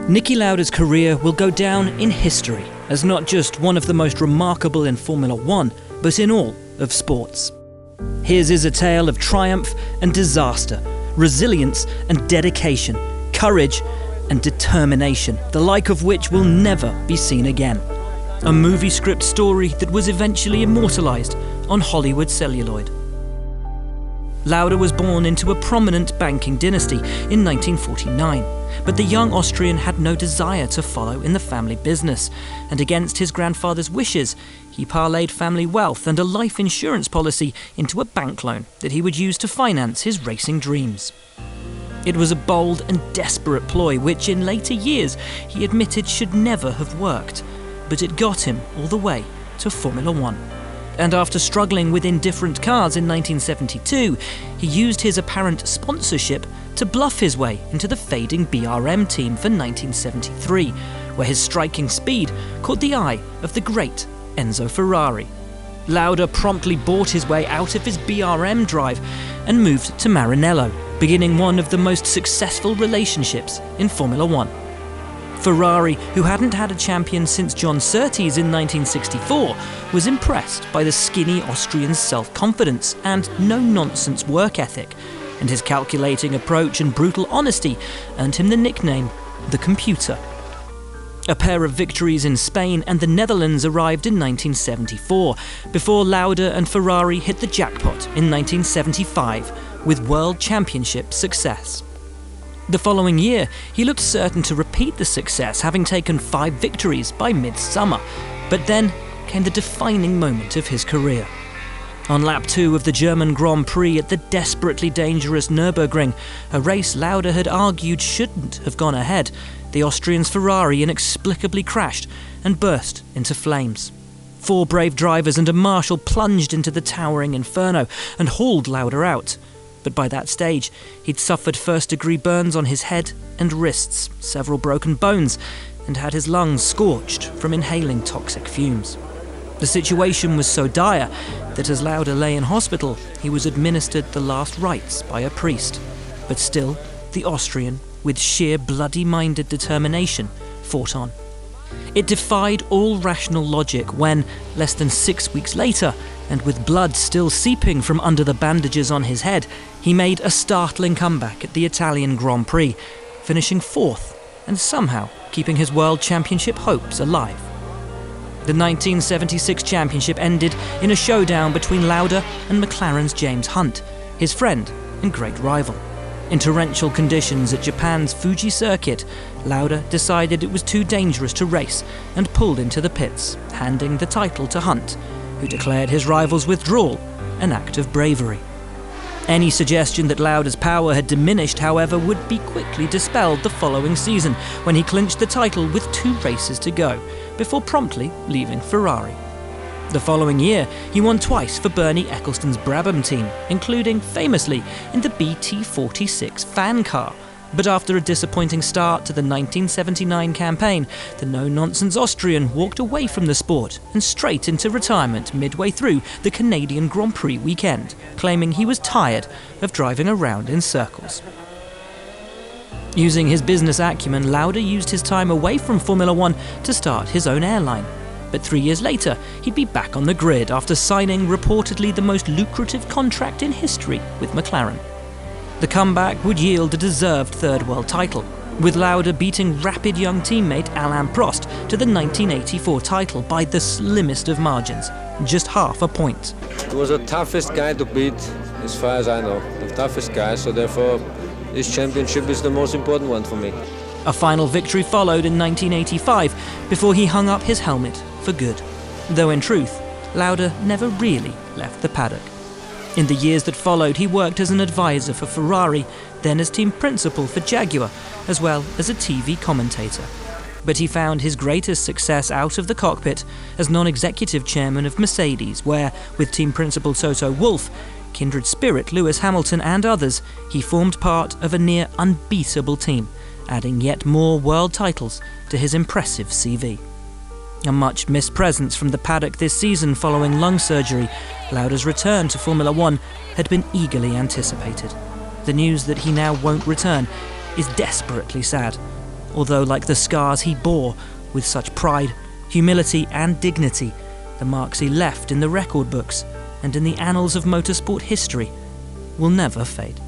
Niki Lauda's career will go down in history as not just one of the most remarkable in Formula One, but in all of sports. His is a tale of triumph and disaster, resilience and dedication, courage and determination, the like of which will never be seen again. A movie script story that was eventually immortalised on Hollywood celluloid. Lauda was born into a prominent banking dynasty in 1949, but the young Austrian had no desire to follow in the family business, and against his grandfather's wishes, he parlayed family wealth and a life insurance policy into a bank loan that he would use to finance his racing dreams. It was a bold and desperate ploy which in later years he admitted should never have worked, but it got him all the way to Formula One. And after struggling with indifferent cars in 1972, he used his apparent sponsorship to bluff his way into the fading BRM team for 1973, where his striking speed caught the eye of the great Enzo Ferrari. Lauda promptly bought his way out of his BRM drive and moved to Maranello, beginning one of the most successful relationships in Formula One. Ferrari, who hadn't had a champion since John Surtees in 1964, was impressed by the skinny Austrian's self-confidence and no-nonsense work ethic, and his calculating approach and brutal honesty earned him the nickname The Computer. A pair of victories in Spain and the Netherlands arrived in 1974, before Lauda and Ferrari hit the jackpot in 1975 with World Championship success. The following year, he looked certain to repeat the success, having taken 5 victories by mid-summer. But then came the defining moment of his career. On lap 2 of the German Grand Prix at the desperately dangerous Nürburgring, a race Lauda had argued shouldn't have gone ahead, the Austrian's Ferrari inexplicably crashed and burst into flames. 4 brave drivers and a marshal plunged into the towering inferno and hauled Lauda out. But by that stage, he'd suffered first-degree burns on his head and wrists, several broken bones, and had his lungs scorched from inhaling toxic fumes. The situation was so dire that as Lauda lay in hospital, he was administered the last rites by a priest. But still, the Austrian, with sheer bloody-minded determination, fought on. It defied all rational logic when, less than 6 weeks later, and with blood still seeping from under the bandages on his head, he made a startling comeback at the Italian Grand Prix, finishing 4th and somehow keeping his World Championship hopes alive. The 1976 championship ended in a showdown between Lauda and McLaren's James Hunt, his friend and great rival. In torrential conditions at Japan's Fuji circuit, Lauda decided it was too dangerous to race and pulled into the pits, handing the title to Hunt, who declared his rival's withdrawal an act of bravery. Any suggestion that Lauda's power had diminished, however, would be quickly dispelled the following season, when he clinched the title with 2 races to go, before promptly leaving Ferrari. The following year, he won twice for Bernie Ecclestone's Brabham team, including, famously, in the BT46 fan car. But after a disappointing start to the 1979 campaign, the no-nonsense Austrian walked away from the sport and straight into retirement midway through the Canadian Grand Prix weekend, claiming he was tired of driving around in circles. Using his business acumen, Lauda used his time away from Formula One to start his own airline. But 3 years later, he'd be back on the grid after signing reportedly the most lucrative contract in history with McLaren. The comeback would yield a deserved 3rd world title, with Lauda beating rapid young teammate Alain Prost to the 1984 title by the slimmest of margins, just half a point. He was the toughest guy to beat, as far as I know, the toughest guy, so therefore this championship is the most important one for me. A final victory followed in 1985 before he hung up his helmet for good, though in truth, Lauda never really left the paddock. In the years that followed, he worked as an advisor for Ferrari, then as team principal for Jaguar, as well as a TV commentator. But he found his greatest success out of the cockpit as non-executive chairman of Mercedes, where, with team principal Toto Wolff, kindred spirit Lewis Hamilton and others, he formed part of a near unbeatable team, adding yet more world titles to his impressive CV. A much-missed presence from the paddock this season following lung surgery, Lauda's return to Formula One had been eagerly anticipated. The news that he now won't return is desperately sad, although like the scars he bore with such pride, humility and dignity, the marks he left in the record books and in the annals of motorsport history will never fade.